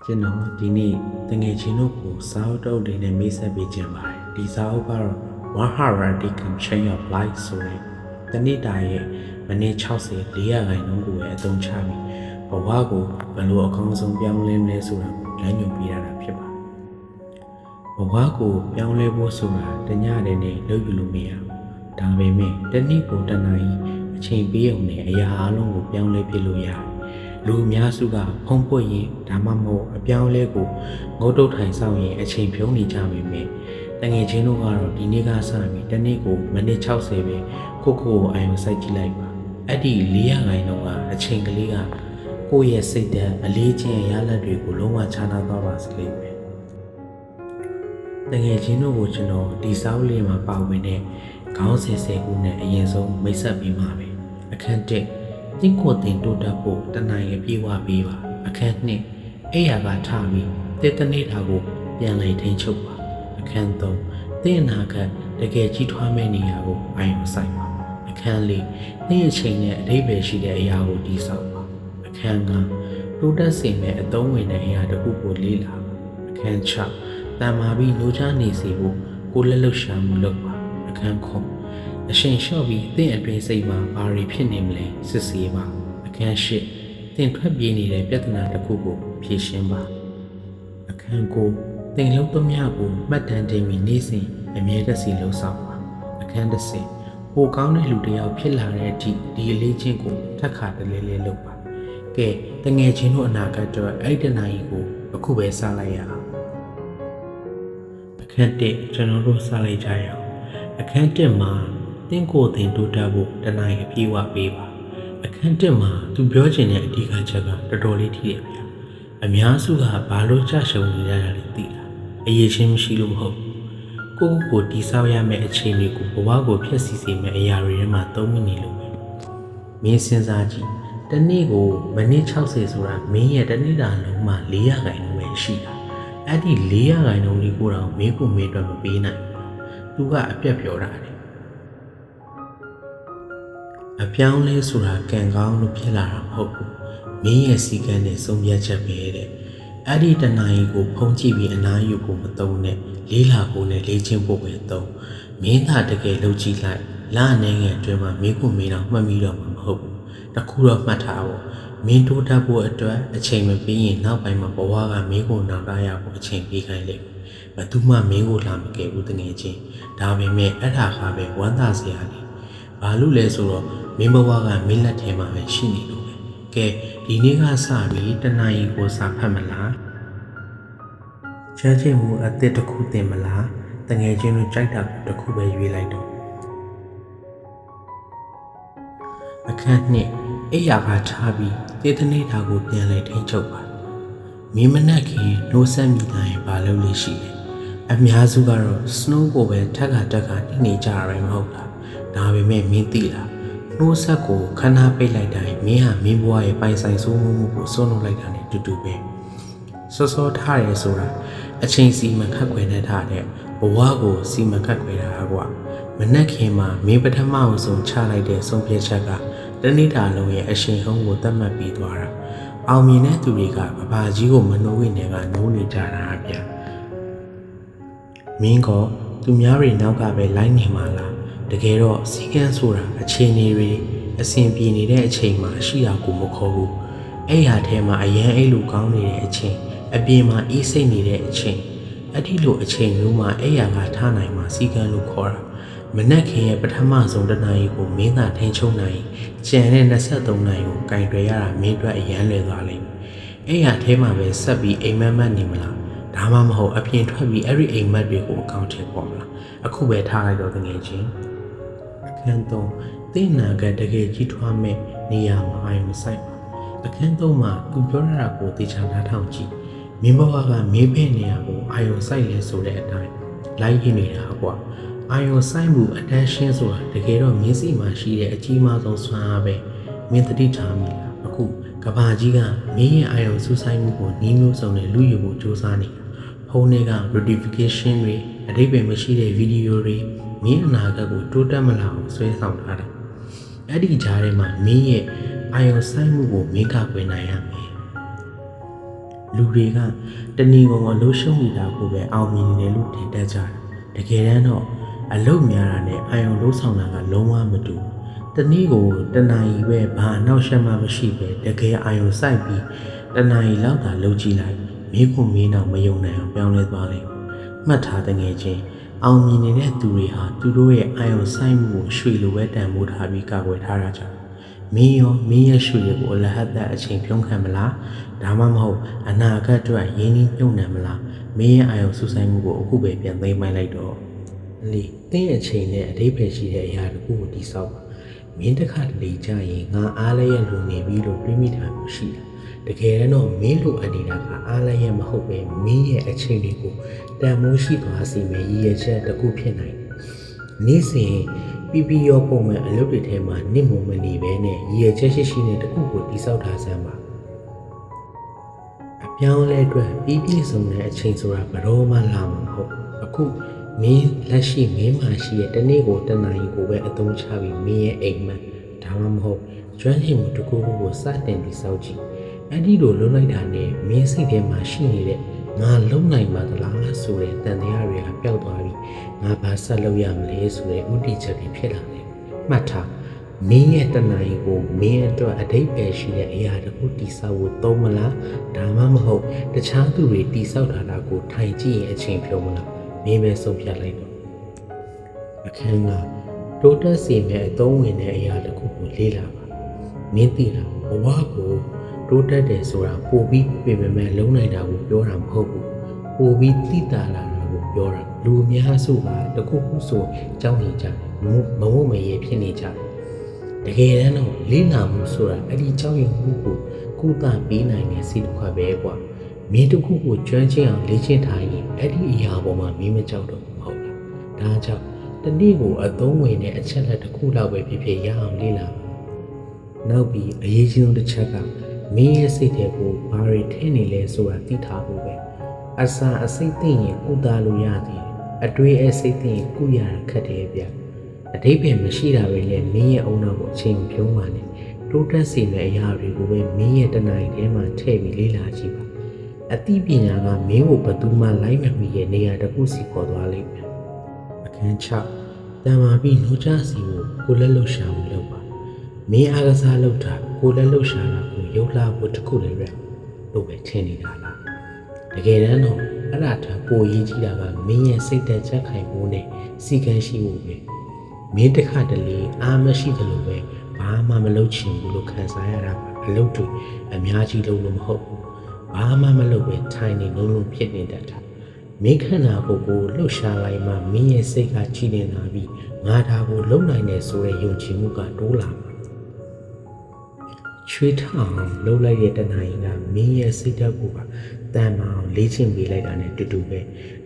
ကျွန်တော်ဒီနေ့တငယ်ချင်းတို့ကိုစာအုပ်တုပ်တွေနဲ့မိတ်ဆက်ပေးခြင်းပါတယ်ဒီစာအုပ်ကတော့ 100 Chain of Life ဆိုတဲ့တနေ့တာရဲ့မိနစ်60 400ခိုင်နှုန်းကိုအသုံးချပြီးဘဝကိုဘယ်လိုအကောင်းဆုံးပြောင်းလဲမလဲဆိုတာကိုလမ်းညွှန်ပေးရတာဖြစ်ပါတယ်ဘဝကိုပြောင်းလဲဖို့ဆိုတာတညတည်းနဲ့လုပ်ယူလို့မရဘူးဒါပေမဲ့တနေ့ကိုတနာရီအချိန်ပေးအောင်နဲ့အရာအလုံးကိုပြောင်းလဲပြလို့ရတယ်လူအများစုကဖုံးပွင့်ရင်ဒါမှမဟုတ်အပြောင်းလဲကိုငုတ်တုတ်ထိုင်ဆောင်ရင်အချိန်ဖြုံးနေကြပေမဲ့တငယ်ချင်းတို့ကတော့ဒီနေ့ကစပြီးတနေ့ကိုမိနစ်60ပဲကိုအာရုံစိုက်ကြည့်လိုက်ပါအဲ့ဒီ400ခိုင်နှုန်းကအချိန်ကလေးကကိုယ့်ရဲ့စိတ်ဓာတ်အလေးချင်းရလဒ်တွေကိုလုံးဝခြားနာသွားပါစလိမ့်မယ်တငယ်ချင်းတို့ကိုကျွန်တော်ဒီစာအုပ်လေးမှာပါဝင်တဲ့ခေါင်းစဉ်10ခုနဲ့အရင်ဆုံးမိတ်ဆက်ပြီးမှာပဲအခန်း1တင့်ကိုတင်တိုးတက်ဖို့တဏှာရဲ့ပြေဝပေးပါအခန်း2အဲ့ရကထားပြီးတေတနေတာကိုပြန်လည်ထိန်းချုပ်ပါအခန်း3တင်းအနာကတကယ်ကြီးထွားမဲ့နေရာကိုအာရုံစိုက်ပါအခန်း4တင်းအချိန်နဲ့အဓိပ္ပာယ်ရှိတဲ့အရာကိုတည်ဆောက်ပါအခန်း5တိုးတက်စေမဲ့အသုံးဝင်တဲ့အရာတစ်ခုကိုလေ့လာပါအခန်း6တန်မာပြီးလိုချနေစေဖို့ကိုလက်လှုပ်ရှားမှုလုပ်ပါအခန်း9အရှင်လျှော့ပြီးတင့်အတွင်းစိတ်မှာဘာတွေဖြစ်နေမလဲစစ်ဆေးပါအခန်း၈တင်ထွက်ပြေးနေတဲ့ပြဿနာတစ်ခုကိုဖြေရှင်းပါအခန်း9တင်လုံးသမျှကိုမှတ်တမ်းတင်ပြီးနေ့စဉ်အမြဲတစေလှုပ်ဆောင်ပါအခန်း10ပိုကောင်းတဲ့လူတစ်ယောက်ဖြစ်လာတဲ့အထိဒီအလေးချင်းကိုထပ်ခါတလဲလဲလုပ်ပါကဲတငယ်ချင်းတို့အနာဂတ်အတွက်အဲ့ဒီတနာရီကိုအခုပဲစလိုက်ရအောင်အခန်း1ကျွန်တော်တို့စလိုက်ကြရအောင်အခန်း1မှာတင့်ကိုယ်တင်တိုးတက်ဖို့တနာရီအပြည့်ဝပေးပါအခန်း1မှာသူပြောချင်တဲ့အဓိကချက်ကတော်တော်လေးထိရဗျာအများစုကဘာလို့ကြရှုံနေရတာလဲသိလားအရေးချင်းမရှိလို့မဟုတ်ကိုတီးဆောက်ရမယ့်အခြေအနေကိုဘဝကိုဖျက်ဆီးစေမယ့်အရာတွေထဲမှာသုံးမိနေလို့ပဲမင်းစဉ်းစားကြည့်တနေ့ကိုမိနစ်60ဆိုတာမင်းရဲ့တနေ့တာလုံးမှာ400ခိုင်နှုန်းပဲရှိတာအဲ့ဒီ400ခိုင်နှုန်းလေးကိုတော့မင်းကိုမင်းအတွက်မပေးနိုင်သူကအပြတ်ပြောတာတယ်အပြောင်းလဲဆိုတာကံကောင်းလို့ဖြစ်လာတာမဟုတ်ဘူးမင်းရဲ့စီကံနဲ့ဆုံးဖြတ်ချက်ပဲတဲ့အဲ့ဒီတဏှာကြီးကိုဖုံးကြည့်ပြီးအနားယူဖို့မသုံးနဲ့လေးလာဖို့နဲ့လေးချင်းဖို့ပဲသုံးမင်းသာတကယ်လုပ်ကြည့်လိုက်လအနေငယ်အတွင်းမှာမင်းကိုမင်းတော့မှတ်မိတော့မှာမဟုတ်ဘူးတခုတော့မှတ်ထားဖို့မင်းတိုးတက်ဖို့အတွက်အချိန်မပေးရင်နောက်ပိုင်းမှာဘဝကမင်းကိုနောက်လာရဖို့အချိန်ပေးခိုင်းလိမ့်မယ်ဘယ်သူမှမင်းကိုလာမကယ်ဘူးတကယ်ချင်းဒါပေမဲ့အဲ့ဒါကပဲဝမ်းသာစရာလေဘာလို့လဲဆိုတော့မင်းဘဝကမင်းလက်ထဲမှာပဲရှိနေလို့ပဲကဲဒီနေ့ကစပြီးတဏှာကြီးကိုစာဖတ်မလားချမ်းချင်မှုအသစ်တစ်ခုသင်မလားတငယ်ချင်းတို့ကြိုက်တာတစ်ခုပဲရွေးလိုက်တော့အခန်းနှစ်အိယာကထားပြီးတေသနေတာကိုပြန်လဲထိန်းချုပ်ပါမင်းမနှက်ခင်နှိုးဆက်မိတိုင်းဘာလုပ်လို့ရှိလဲအများစုကတော့ snow ကိုပဲထက်ကတိနေကြရမှာမဟုတ်လားဒါပေမဲ့မင်းသိလားနှိုးဆက်ကိုခဏပိတ်လိုက်တိုင်းမင်းဟာမင်းဘဝရဲ့ပိုင်ဆိုင်ဆိုးမှုကိုစွန့်လွတ်လိုက်တာနဲ့တူတူပဲစောထားရဲဆိုတာအချိန်စီမခတ်ခွဲနဲ့ထားတဲ့ဘဝကိုစီမခတ်ခွဲတာကွာမနှက်ခင်မှာမင်းပထမအဆုံးချလိုက်တဲ့ဆုံးဖြတ်ချက်ကတနေ့တာလုံးရဲ့အရှင်ဟုံးကိုသတ်မှတ်ပြီးသွားတာအောင်မြင်တဲ့သူတွေကဘာကြီးကိုမနှိုးဝင်နေကနိုးနေကြတာဗျာမင်းကသူများတွေနောက်ကပဲလိုက်နေမှာလားတကယ်တော့စီကန်းဆိုတာအခြေအနေတွေအဆင်ပြေနေတဲ့အချိန်မှာရှိတာကိုမခေါ်ဘူးအဲ့ရထဲမှာအရန်အဲ့လိုကောင်းနေတဲ့အချိန်အပြင်မှာအေးစိတ်နေတဲ့အချိန်အဲ့ဒီလိုအချိန်မျိုးမှာအဲ့ရကထားနိုင်မှာစီကန်းလို့ခေါ်တာမနက်ခင်ရဲ့ပထမဆုံးတနာရီကိုမင်းသာထိန်းချုပ်နိုင်ကျန်တဲ့23နာရီကိုကင်တွယ်ရတာမင်းအတွက်အရန်လွယ်သွားလိမ့်မယ်အဲ့ရထဲမှာပဲဆက်ပြီးအိမ်မက်နေမလားဒါမှမဟုတ်အပြင်ထွက်ပြီးအဲ့ဒီအိမ်မက်တွေကိုအကောင့်ထဲပေါ်မလားအခုပဲထားလိုက်တော့တကယ်ချင်းအခန်း3တင်းနာကတကယ်ကြီးထွားမဲ့နေရာမှာအာရုံစိုက်ပါအခန်း3မှာသူပြောရတာကိုသိချာနားထောင်ကြည့်မင်းဘဝကမင်းဖဲ့နေရကိုအာရုံစိုက်လဲဆိုတဲ့အတိုင်းလိုက်ရင်းနေတာကွာအာရုံစိုက်မှု attention ဆိုတာတကယ်တော့မျက်စိမှာရှိတဲ့အကြီးမားဆုံးစွမ်းအားပဲမင်းသတိထားမိလားအခုကဘာကြီးကမင်းရဲ့အာရုံစူးစိုက်မှုကိုနှီးမျိုးစုံနဲ့လူယူဖို့ကြိုးစားနေတာဖုန်းတွေက notification တွေအဓိပ္ပာယ်မရှိတဲ့ဗီဒီယိုတွေမင်းအနာဂတ်ကိုတိုးတက်မလာအောင်ဆွဲဆောင်ထားတယ်အဲ့ဒီကြားထဲမှာမင်းရဲ့အာရုံစိုက်မှုကိုမင်းကပွင့်နိုင်ရမယ် လူတွေကတဏီကုံအလို့ရှုံးနေတာကိုပဲအောင်မြင်နေတယ်လို့ထင်တတ်ကြတယ်တကယ်တမ်းတော့အလုတ်များတာနဲ့အာယုံလို့ဆောင်တာကလုံးဝမတူတနည်းကိုတဏှာကြီးပဲဘာအနောက်ရှက်မှမရှိပဲတကယ်အာယုံစိုက်ပြီးတဏှာကြီးလောက်တာလှုပ်ကြည့်လိုက်မိဖို့မင်းတော့မယုံနိုင်အောင်ပြောင်းလဲသွားလိမ့်မှတ်ထားတဲ့ငယ်ချင်းအောင်မြင်နေတဲ့သူတွေဟာသူတို့ရဲ့အာယုံစိုက်မှုကိုရွှေလိုပဲတန်ဖိုးထားပြီးကာကွယ်ထားတာကြောင့်မင်းရောမင်းရဲ့ရွှေတွေကိုအလဟတ်သက်အချိန်ပြုံးခံမလားဒါမှမဟုတ်အနာဂတ်အတွက်ရင်းနှီးမြှုပ်နှံမလားမင်းရဲ့အာယုံစူးစိုက်မှုကိုအခုပဲပြန်သိမ်းမိုင်းလိုက်တော့လေတင်းအချိန်နဲ့အဓိပ္ပာယ်ရှိတဲ့အရာတခုကိုတိဆောက်ပါမင်းတစ်ခါတလေကြာရင်ငါအားလည်းရလူနေပြီလို့တွေးမိတာမျိုးရှိတာတကယ်တော့မင်းလိုအပ်နေတာကအားလည်းရမဟုတ်ပဲမင်းရဲ့အချိန်တွေကိုတန်မိုးရှိသွားစေမယ်ရည်ရွယ်ချက်တစ်ခုဖြစ်နိုင်တယ်နေ့စဉ်ပြီးရောပုံမဲ့အလုပ်တွေထဲမှာနစ်မုံမနေပဲနဲ့ရည်ရွယ်ချက်ရှိတဲ့တစ်ခုကိုတိဆောက်ထားစမ်းပါအပြောင်းလဲအတွက်ပြည့်စုံတဲ့အချိန်ဆိုတာဘယ်တော့မှလာမှာမဟုတ်အခုမင်းလက်ရှိမင်းမှရှိတဲ့တနေ့ကိုတနာရီကိုပဲအသုံးချပြီးမင်းရဲ့အိမ်မက်ဒါမှမဟုတ်ကျွမ်းကျင်မှုတစ်ခုခုကိုစတင်ပြီးစောင့်ကြည့်အဲ့ဒီလိုလုပ်လိုက်တာနဲ့မင်းစိတ်ထဲမှာရှိနေတဲ့ငါလုံနိုင်ပါသလားဆိုတဲ့တန်တရားတွေကပျောက်သွားပြီးငါဘာဆက်လုပ်ရမလဲဆိုတဲ့ဥတီချက်တွေဖြစ်လာတယ်မှတ်ထားမင်းရဲ့တနာရီကိုမင်းအတွက်အဓိပ္ပာယ်ရှိတဲ့အရာတခုတိဆောက်ဖို့သုံးမလားဒါမှမဟုတ်တခြားသူတွေတိဆောက်တာကိုထိုင်ကြည့်ရင်အချိန်ဖြုံးမလားမင်းပဲဆုံးဖြတ်လိုက်တော့အခန်းကတိုးတက်စေမယ့်အသုံးဝင်တဲ့အရာတခုကိုလေ့လာပါမင်းသိလားဘဝကိုတိုးတက်တယ်ဆိုတာပိုပြီးပြင်မဲ့လုံးနိုင်တာကိုပြောတာမဟုတ်ဘူးပိုပြီးသိတာလာတာကိုပြောတာလူအများစုကတခုခုဆိုကြောက်နေကြတယ်မဝမရေဖြစ်နေကြတယ်တကယ်တမ်းတော့လေ့လာမှုဆိုတာအဲ့ဒီကြောက်ရွံ့မှုကိုကုသပေးနိုင်တဲ့စိတ်တစ်ခွက်ပဲကွာမင်းတစ်ခုကိုကျွမ်းကျင်အောင်လေ့ကျင့်ထားရင်အဲ့ဒီအရာပေါ်မှာမင်းမကြောက်တော့ဘူးဟုတ်လားဒါကြောင့်တနေ့ကိုအသုံးဝင်တဲ့အချက်လက်တစ်ခုလောက်ပဲဖြစ်ဖြစ်ရအောင်လေ့လာနောက်ပြီးအရေးကြီးဆုံးတစ်ချက်ကမင်းရဲ့စိတ်ထဲကိုဘာတွေထည့်နေလဲဆိုတာသိထားဖို့ပဲအစာအစိတ်သိရင်ကုသလို့ရသည်အတွေးအစိတ်သိရင်ကုရတာခက်တယ်ဗျအဓိပ္ပာယ်မရှိတာပဲလေမင်းရဲ့အုံနောက်ကိုအချိန်ဖြုံးပါနဲ့တိုးတက်စေမယ့်အရာတွေကိုပဲမင်းရဲ့တဏှာထဲမှာထည့်ပြီးလေ့လာကြည့်ပါအသိပညာကမင်းကိုဘယ်သူမှလိုက်မမီရဲ့နေရာတစ်ခုစီခေါ်သွားလိမ့်မယ်အခန်း6တန်မာပြီးနှုတ်ချစီကိုလက်လှုပ်ရှားမှုလုပ်ပါမင်းအားကစားလုပ်တာကိုလက်လှုပ်ရှားတာကိုရုပ်လှဖို့တစ်ခုလည်းပဲလို့ပဲထင်နေတာလားတကယ်တမ်းတော့အဲ့ဒါထပ်ပိုရေးကြည့်တာကမင်းရဲ့စိတ်သက်ချက်ခိုင်မှုနဲ့စီကံရှိမှုပဲမင်းတစ်ခါတလေအားမရှိတယ်လို့ပဲဘာမှမလုပ်ချင်ဘူးလို့ခံစားရတာပါအလုပ်တွေအများကြီးလုပ်လို့မဟုတ်ဘူးဘာမှမလုပ်ပဲထိုင်နေလုံးဖြစ်နေတတ်တာမင်းခန္ဓာကိုယ်ကိုလှုပ်ရှားလိုက်မှမင်းရဲ့စိတ်ကကြည်နေလာပြီးငါဒါကိုလုံနိုင်တယ်ဆိုတဲ့ယုံကြည်မှုကတိုးလာမှာချွေးထောင်လှုပ်လိုက်တဲ့တဏှာကြီးကမင်းရဲ့စိတ်ဓာတ်ကိုပါတန်မာအောင်လေ့ကျင့်ပေးလိုက်တာနဲ့တူတူပဲ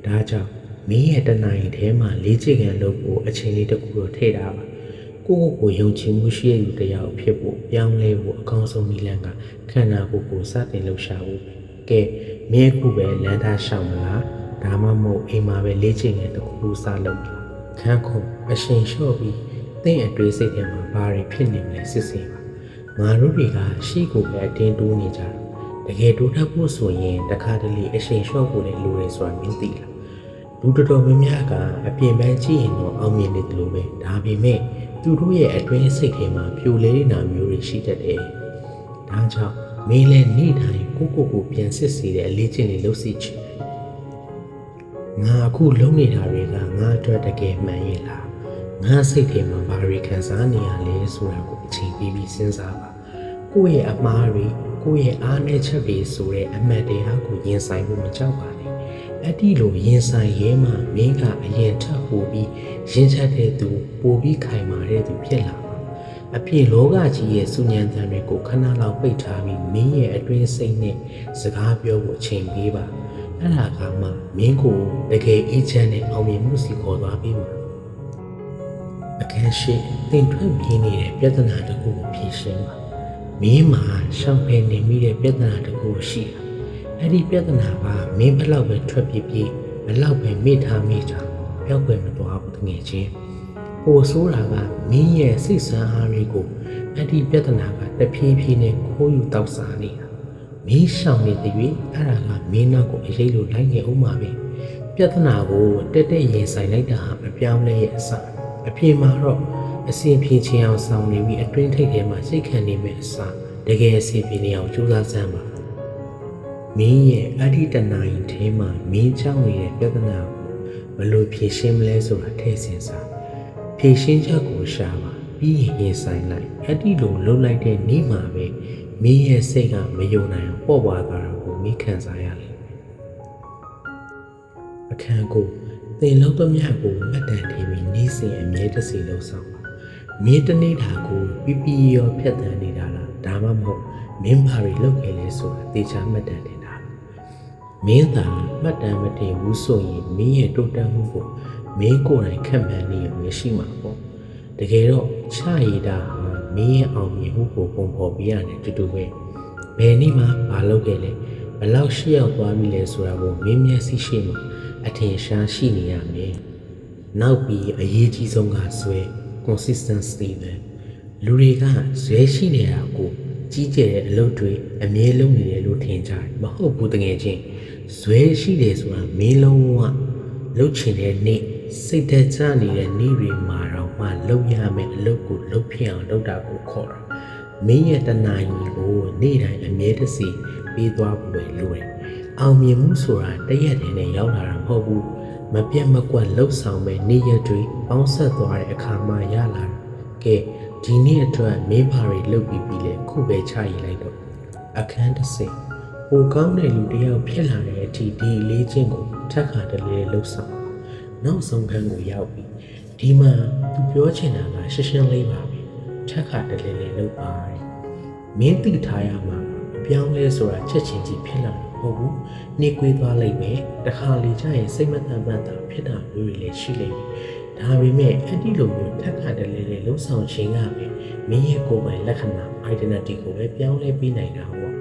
ဒါကြောင့်မင်းရဲ့တဏှာကြီးထဲမှာလေ့ကျင့်ခံလုပ်ဖို့အချိန်လေးတစ်ခုတော့ထည့်ထားပါကိုယုံကြည်မှုရှိတဲ့လူတစ်ယောက်ဖြစ်ဖို့ပြောင်းလဲဖို့အကောင်းဆုံးနည်းလမ်းကခန္ဓာကိုယ်ကိုစတင်လှုပ်ရှားဖို့ကဲမင်းခုပဲလမ်းသားရှောင်မလားဒါမှမဟုတ်အိမ်မှာပဲလေ့ကျင့်တဲ့တစ်ခုစလုပ်တာခန်းခုအရှင်လျှော့ပြီးသင်အတွေ့စိတ်ထဲမှာဘာတွေဖြစ်နေလဲစစ်ဆေးပါငါတို့တွေကရှေ့ကိုပဲအတင်းတိုးနေကြတာတကယ်တိုးတက်ဖို့ဆိုရင်တခါတလေအရှင်လျှော့ဖို့လည်းလိုတယ်ဆိုတာမင်းသိလားလူတော်တော်များများကအပြင်ပန်းကြည့်ရင်တော့အောင်မြင်နေတယ်လို့ပဲဒါပေမဲ့သူတို့ရဲ့အတွင်းစိတ်ထဲမှာပြိုလဲနေတာမျိုးတွေရှိတတ်တယ်ဒါကြောင့်မင်းလည်းနေ့တိုင်းကိုပြန်စစ်စီတဲ့အလေးချင်းလေးလုပ်စီချင်ငါအခုလုံးနေတာတွေကငါအတွက်တကယ်မှန်ရဲ့လားငါစိတ်ထဲမှာဘာတွေခံစားနေရလဲဆိုတာကိုအချိန်ပေးပြီးစဉ်းစားပါကိုယ့်ရဲ့အမှားတွေကိုယ့်ရဲ့အားနည်းချက်တွေဆိုတဲ့အမှတ်တရားကိုရင်ဆိုင်ဖို့မကြောက်ပါနဲ့အဲ့ဒီလိုရင်ဆိုင်ရဲမှမင်းကအရင်ထပ်ပို့ပြီးရင်းချက်တဲ့သူပို့ပြီးခိုင်မာတဲ့သူဖြစ်လာမှာအပြင်လောကကြီးရဲ့စုညံတန်တွေကိုခဏလောက်ပိတ်ထားပြီးမင်းရဲ့အတွင်းစိတ်နဲ့စကားပြောဖို့အချိန်ပေးပါအဲ့ဒါကမှမင်းကိုတကယ်အေးချမ်းတဲ့အောင်မြင်မှုစီခေါ်သွားပြီးမှာအခန်းရှိတင်ထွက်ပြေးနေတဲ့ပြဿနာတစ်ခုကိုဖြေရှင်းပါမင်းမှာရှောင်ဖယ်နေမိတဲ့ပြဿနာတစ်ခုရှိတာအဲ့ဒီပြဿနာကမင်းဘလောက်ပဲထွက်ပြေးပြေးဘလောက်ပဲမိထားပျောက်ကွယ်မသွားဘူးတကယ်ချင်းပိုဆိုးတာကမင်းရဲ့စိတ်ဆန်းအားတွေကိုအဲ့ဒီပြဿနာကတဖြည်းဖြည်းနဲ့ခိုးယူတောက်စားနေတာ မင်းရှောင်နေတဲ့၍အဲ့ဒါကမင်းနောက်ကိုအရေးလို့လိုက်နေအောင်ပါပဲပြဿနာကိုတက်တက်ရင်ဆိုင်လိုက်တာဟာမပြောင်းလဲရဲ့အစအပြေမှာတော့အစီအပြေချင်းအောင်ဆောင်နေပြီးအတွင်းထိပ်ထဲမှာစိတ်ခံနေမဲ့အစတကယ်အစီအပြေနေအောင်ကြိုးစားစမ်းပါမင်းရဲ့အဋ္ဌိတနာရင်ထဲမှာမင်းချောင်းနေတဲ့ပြဿနာကိုဘယ်လိုဖြေရှင်းမလဲဆိုတာထည့်စဉ်းစားဖြေရှင်းချက်ကိုရှာပါပြီးရင်ဆိုင်လိုက်အဲ့ဒီလိုလှုပ်လိုက်တဲ့နေ့မှာပဲမင်းရဲ့စိတ်ကမယုံနိုင်အောင်ပေါ့ပွားသွားတာကိုမင်းခံစားရလိမ့်မယ်အခန်းကိုသင်လုံးသမျှကိုမှတ်တမ်းထည့်ပြီးနေ့စဉ်အမြဲတစေလှုပ်ဆောင်ပါမင်းတနေ့တာကိုပြပြရောဖြတ်တန်းနေတာလားဒါမှမဟုတ်မင်းဘာတွေလုပ်ခဲ့လဲဆိုတာသေချာမှတ်တမ်းတင်တာမင်းသာမှတ်တမ်းမတင်ဘူးဆိုရင်မင်းရဲ့တိုးတက်မှုကိုမင်းကိုယ်တိုင်ခံမှန်းနေရရှိမှာပေါ့တကယ်တော့ချရတာဟာမင်းရဲ့အောင်မြင်မှုကိုပုံဖော်ပြရတယ်တူတူပဲဘယ်နည်းမှမလုပ်ခဲ့လဲဘလောက်ရှေ့ရောက်သွားပြီလဲဆိုတာကိုမင်းမျက်စိရှိမှာအထင်ရှားရှိနေရမယ်နောက်ပြီးအရေးကြီးဆုံးကဆွဲ consistency ပဲလူတွေကဇွဲရှိနေတာကိုကြီးကျယ်တဲ့အလုပ်တွေအမြဲလုပ်နေတယ်လို့ထင်ကြတယ်မဟုတ်ဘူးတကယ်ချင်းဇွဲရှိတယ်ဆိုတာမင်းလုံးဝလှုပ်ချင်တဲ့နေ့စိတ်သက်သာနေတဲ့နေ့တွေမှာတော့မှလှုပ်ရမယ်အလုပ်ကိုလှုပ်ဖြစ်အောင်လုပ်တာကိုခေါ်တာမင်းရဲ့တဏှာကြီးကိုနေ့တိုင်းအမြဲတစေပေးသွားဖို့ပဲလိုတယ်အောင်မြင်မှုဆိုတာတရက်တည်းနဲ့ရောက်လာတာမဟုတ်ဘူးမပြတ်မကွက်လှုပ်ဆောင်မဲ့နေ့ရက်တွေပေါင်းဆက်သွားတဲ့အခါမှရလာတာကဲဒီနေ့အတွက်မင်းဘာတွေလုပ်ပြီးပြီလဲခုပဲချရည်လိုက်တော့အခန်းတစ်စိပိုကောင်းတဲ့လူတစ်ယောက်ဖြစ်လာတဲ့အထိဒီလေးချင်းကိုထက်ခါတလေလှုပ်ဆောင်နောက်ဆုံးခန်းကိုရောက်ပြီးဒီမှာသူပြောချင်တာကရှင်းရှင်းလေးပါပဲထက်ခါတလေလေးလှုပ်ပါတယ်မင်းသိထားရမှာအပြောင်းလဲဆိုတာချက်ချင်းကြီးဖြစ်လာတယ်ဟုတ်ဘူးနှိကွေးသွားလိုက်မယ်တခါလေကျရင်စိတ်မတန်မှန်တာဖြစ်တာမျိုးတွေလည်းရှိလိမ့်မယ်ဒါပေမဲ့အဲ့ဒီလိုမျိုးထက်ခါတလေလေးလှုပ်ဆောင်ခြင်းကပဲမင်းရဲ့ကိုယ်ပိုင်လက္ခဏာ identity ကိုပဲပြောင်းလဲပေးနိုင်တာပေါ့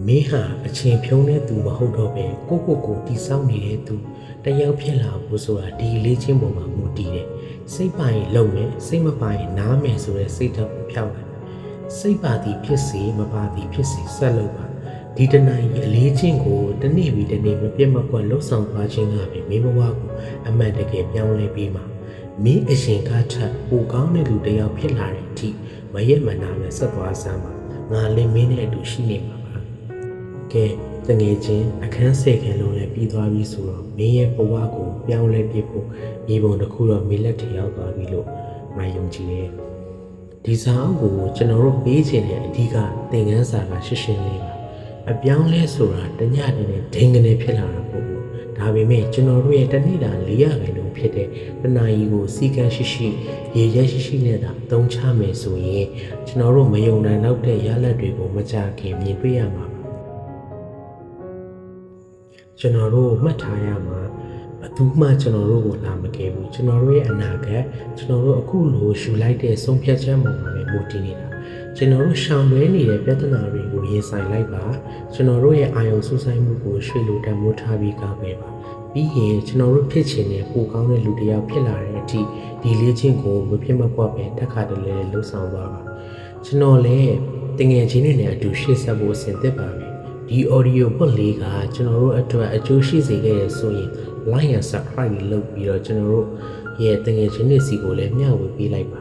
မင်းဟာအချင်းဖြုံးတဲ့သူမဟုတ်တော့ပဲကိုတိဆောက်နေတဲ့သူတယောက်ဖြစ်လာဖို့ဆိုတာဒီလေးချင်းပုံမှာမူတည်တယ်စိတ်ပိုင်လုံမယ်စိတ်မပိုင်နားမယ်ဆိုတဲ့စိတ်ဓာတ်ကိုဖြောက်တယ်စိတ်ပါသည်ဖြစ်စေမပါသည်ဖြစ်စေဆက်လုပ်ပါဒီတနိုင်အလေးချင်းကိုတနေ့ပြီးတနေ့မပြတ်မကွက်လှုပ်ဆောင်သွားခြင်းကပဲမင်းဘဝကိုအမှန်တကယ်ပြောင်းလဲပေးမှာမင်းအရှင်ကထပ်ပိုကောင်းတဲ့လူတစ်ယောက်ဖြစ်လာတဲ့အထိမရက်မနာပဲဆက်သွားစမ်းပါငါလည်းမင်းနဲ့အတူရှိနေမှာပါကဲတငယ်ချင်းအခန်းစိတ်ခံလို့လည်းပြီးသွားပြီဆိုတော့မင်းရဲ့ဘဝကိုပြောင်းလဲပြဖို့မြေပုံတစ်ခုတော့မင်းလက်ထရောက်သွားပြီလို့ငါယုံကြည်တယ်ဒီစာအုပ်ကိုကျွန်တော်တို့ပေးချင်တဲ့အဓိကသင်ခန်းစာကရှင်းရှင်းလေးပါအပြောင်းလဲဆိုတာတညနေနဲ့ဒိန်ကနေဖြစ်လာတာပေါ့ဘူးဒါပေမဲ့ကျွန်တော်တို့ရဲ့တနေ့တာ400ခိုင်နှုန်းဖြစ်တဲ့တဏှာကြီးကိုစီကံရှိရှိရေရဲရှိရှိနဲ့သာအသုံးချမယ်ဆိုရင်ကျွန်တော်တို့မယုံနိုင်တော့တဲ့ရလဒ်တွေကိုမကြခင်မြင်တွေ့ရမှာပါကျွန်တော်တို့မှတ်ထားရမှာဘယ်သူမှကျွန်တော်တို့ကိုလာမကယ်ဘူးကျွန်တော်တို့ရဲ့အနာဂတ်ကျွန်တော်တို့အခုလိုရှူလိုက်တဲ့ဆုံးဖြတ်ချက်ပေါ်မှာပဲမူတည်နေတာကျွန်တော်တို့ရှောင်လွှဲနေတဲ့ပြဿနာတွေကိုရင်ဆိုင်လိုက်ပါကျွန်တော်တို့ရဲ့အာရုံစူးစိုက်မှုကိုရွှေလိုတံမိုးထားပြီးကောက်ပဲပါပြီးရင်ကျွန်တော်တို့ဖြစ်ချင်တဲ့ပိုကောင်းတဲ့လူတစ်ယောက်ဖြစ်လာတဲ့အထိဒီလေးချင်းကိုမဖြစ်မကွက်ပဲတက်ခါတလေလှုပ်ဆောင်သွားပါကျွန်တော်လည်းတငယ်ချင်းတွေနဲ့အတူရှေ့ဆက်ဖို့ဆင်သက်ပါပဲဒီ audio book လေးကကျွန်တော်တို့အတွက်အကျိုးရှိစေခဲ့ရဆိုရင် like and subscribe လုပ်ပြီးတော့ကျွန်တော်တို့ရဲ့တငယ်ချင်းတွေစီကိုလည်းမျှဝေပေးလိုက်ပါ